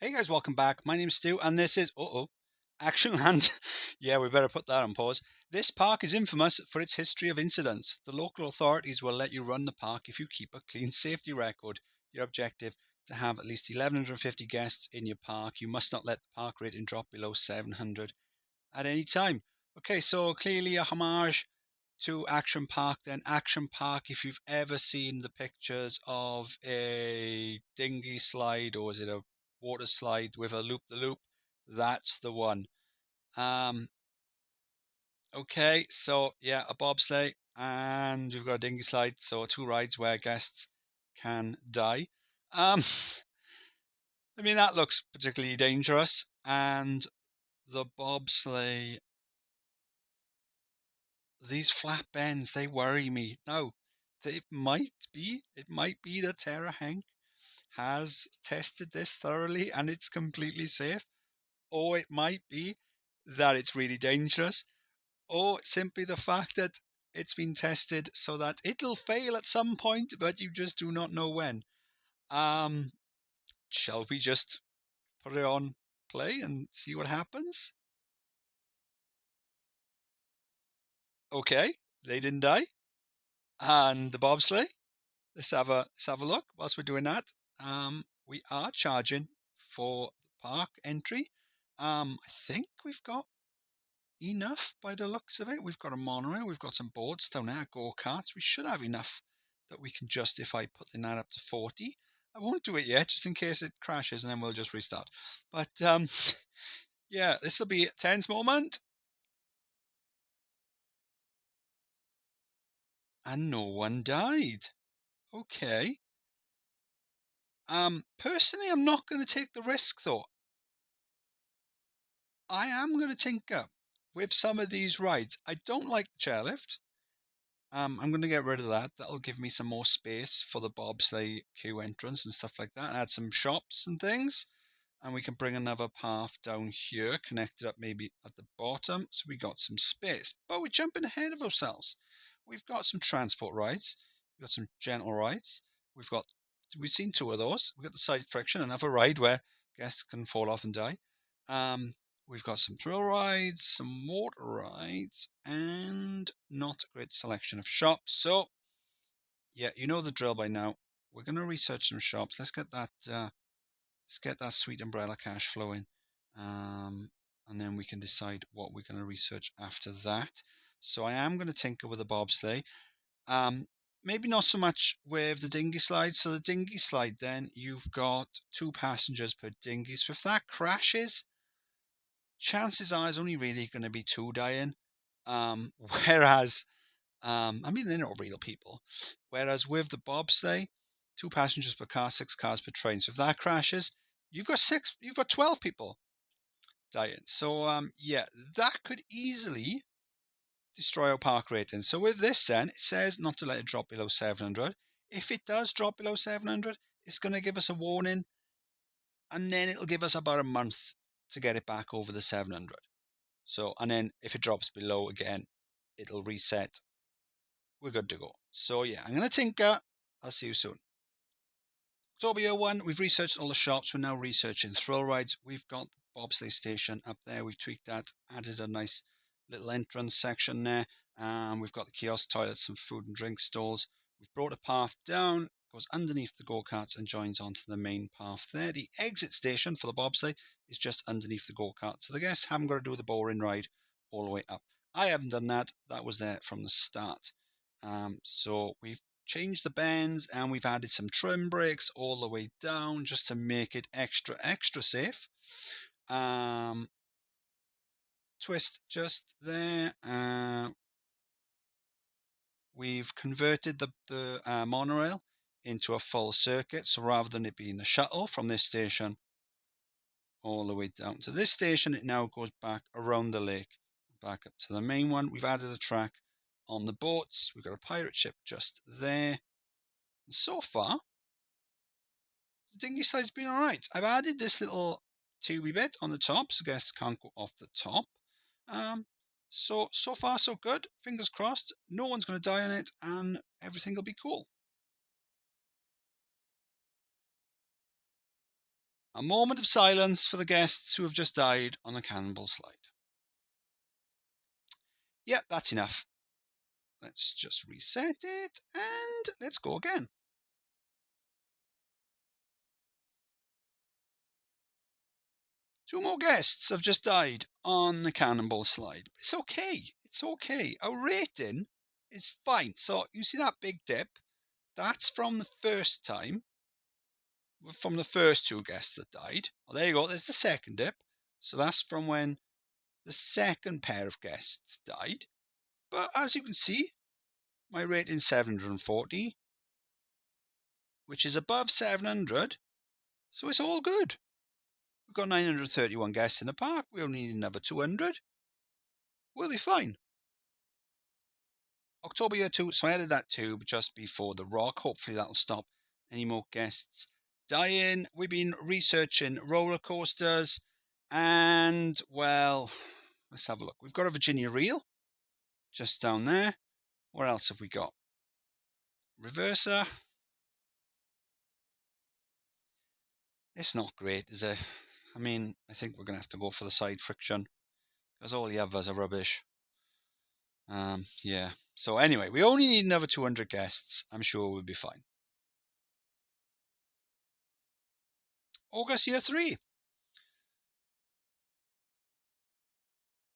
Hey guys, welcome back. My name's Stu, and this is Action Land. Yeah, we better put that on pause. This park is infamous for its history of incidents. The local authorities will let you run the park if you keep a clean safety record. Your objective to have at least 1,150 guests in your park. You must not let the park rating drop below 700 at any time. Okay, so clearly a homage to Action Park. Then Action Park, if you've ever seen the pictures of a dinghy slide, or is it a water slide with a loop the loop, that's the one. Okay, so yeah, a bobsleigh, and you've got a dinghy slide, so two rides where guests can die. um I mean, that looks particularly dangerous. And the bobsleigh, these flat bends, they worry me. No, it might be that Tara Hank has tested this thoroughly and it's completely safe, or it might be that it's really dangerous, or simply the fact that it's been tested so that it'll fail at some point, but you just do not know when. Um, shall we just put it on play and see what happens? Okay, they didn't die, and the bobsleigh. Let's have a look. Whilst we're doing that, we are charging for the park entry. I think we've got enough by the looks of it. We've got a monorail, we've got some boards down there, go-karts. We should have enough that we can justify putting that up to 40. I won't do it yet, just in case it crashes, and then we'll just restart. But yeah, this will be a tense moment, and no one died. Okay. Personally, I'm not going to take the risk though. I am going to tinker with some of these rides. I don't like the chairlift. I'm going to get rid of that. That'll give me some more space for the bobsleigh queue entrance and stuff like that. Add some shops and things. And we can bring another path down here, connected up maybe at the bottom. So we got some space. But we're jumping ahead of ourselves. We've got some transport rides. We've got some gentle rides. We've seen two of those. We've got the side friction, another ride where guests can fall off and die. Um, we've got some thrill rides, some water rides, and not a great selection of shops. So, yeah, you know the drill by now. We're going to research some shops. Let's get that sweet umbrella cash flowing, and then we can decide what we're going to research after that. So I am going to tinker with the bobsleigh. Um, Maybe not so much with the dinghy slide. So the dinghy slide, then you've got 2 passengers per dinghy. So if that crashes, chances are it's only really going to be two dying. Whereas, I mean, they're not real people. Whereas with the bobsleigh, 2 passengers per car, 6 cars per train. So if that crashes, you've got 12 people dying. So yeah, that could easily destroy our park rating. So with this, then it says not to let it drop below 700. If it does drop below 700, it's going to give us a warning, and then it'll give us about a month to get it back over the 700. So, and then if it drops below again, it'll reset. We're good to go. So yeah, I'm going to tinker. I'll see you soon. October 1, we've researched all the shops. We're now researching thrill rides. We've got the bobsleigh station up there. We've tweaked that, added a nice little entrance section there. We've got the kiosk toilets, some food and drink stalls. We've brought a path down, goes underneath the go-karts and joins onto the main path there. The exit station for the bobsleigh is just underneath the go-kart. So the guests haven't got to do the boring ride all the way up. I haven't done that. That was there from the start. So we've changed the bends and we've added some trim brakes all the way down just to make it extra safe. Twist just there. We've converted the monorail into a full circuit, so rather than it being a shuttle from this station all the way down to this station, it now goes back around the lake, back up to the main one. We've added a track on the boats. We've got a pirate ship just there. And so far, the dinghy side's been all right. I've added this little tubey bit on the top so guests can't go off the top. So far so good. Fingers crossed. No one's going to die on it, and everything will be cool. A moment of silence for the guests who have just died on the cannonball slide. Yep, that's enough. Let's just reset it and let's go again. Two more guests have just died on the cannonball slide. It's okay. It's okay. Our rating is fine. So you see that big dip? That's from the first time, from the first two guests that died. Oh, there you go. There's the second dip. So that's from when the second pair of guests died. But as you can see, my rating is 740, which is above 700. So it's all good. We've got 931 guests in the park. We only need another 200. We'll be fine. October year 2, so I added that too, just before the rock. Hopefully that'll stop any more guests dying. We've been researching roller coasters, and well, let's have a look. We've got a Virginia reel just down there. What else have we got? Reverser. It's not great, is it? I mean, I think we're going to have to go for the side friction because all the others are rubbish. Yeah. So anyway, we only need another 200 guests. I'm sure we'll be fine. August year 3.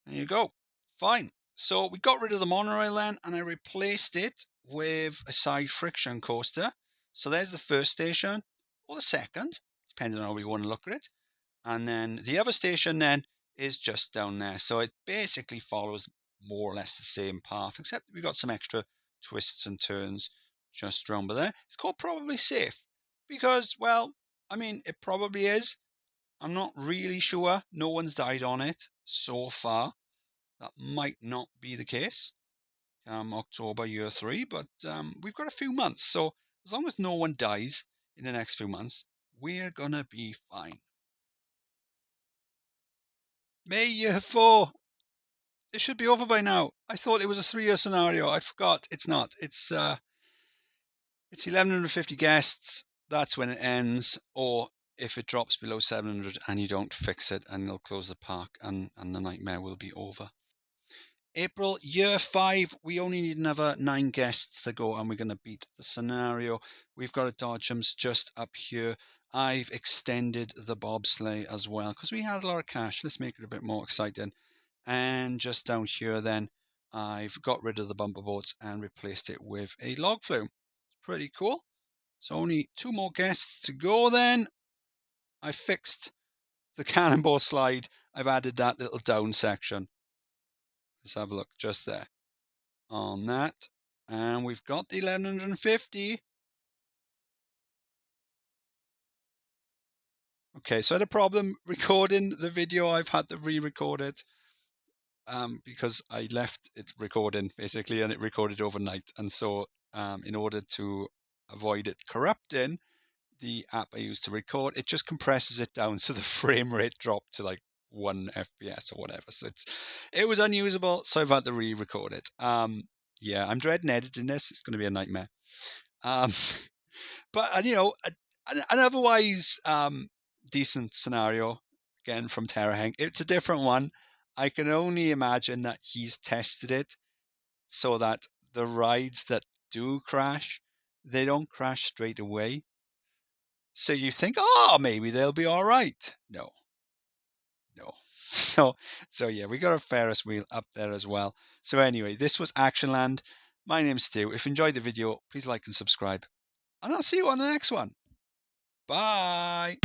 There you go. Fine. So we got rid of the monorail then, and I replaced it with a side friction coaster. So there's the first station, or the second, depending on how we want to look at it. And then the other station then is just down there. So it basically follows more or less the same path, except we've got some extra twists and turns just around by there. It's called Probably Safe because, well, I mean, it probably is. I'm not really sure. No one's died on it so far. That might not be the case. October year 3, but we've got a few months. So as long as no one dies in the next few months, we're going to be fine. May year 4. It should be over by now. I thought it was a 3-year scenario. I forgot. It's not. It's 1150 guests. That's when it ends. Or if it drops below 700 and you don't fix it, and they'll close the park and the nightmare will be over. April, year 5, we only need another 9 guests to go and we're going to beat the scenario. We've got a Dodgems just up here. I've extended the bobsleigh as well because we had a lot of cash. Let's make it a bit more exciting. And just down here then, I've got rid of the bumper boats and replaced it with a log flume. Pretty cool. So only 2 more guests to go then. I fixed the cannonball slide. I've added that little down section. Let's have a look just there on that. And we've got the 1150. Okay, so I had a problem recording the video. I've had to re-record it because I left it recording basically and it recorded overnight. And so in order to avoid it corrupting the app I use to record, it just compresses it down so the frame rate dropped to like 1 FPS or whatever. So it was unusable, so I've had to re-record it. Yeah, I'm dreading editing this. It's going to be a nightmare. But you know, an otherwise decent scenario again from Terraheng. It's a different one. I can only imagine that he's tested it so that the rides that do crash, they don't crash straight away. So you think, oh, maybe they'll be all right. No. So yeah, we got a Ferris wheel up there as well. So anyway, this was Actionland. My name's Stu. If you enjoyed the video, please like and subscribe. And I'll see you on the next one. Bye.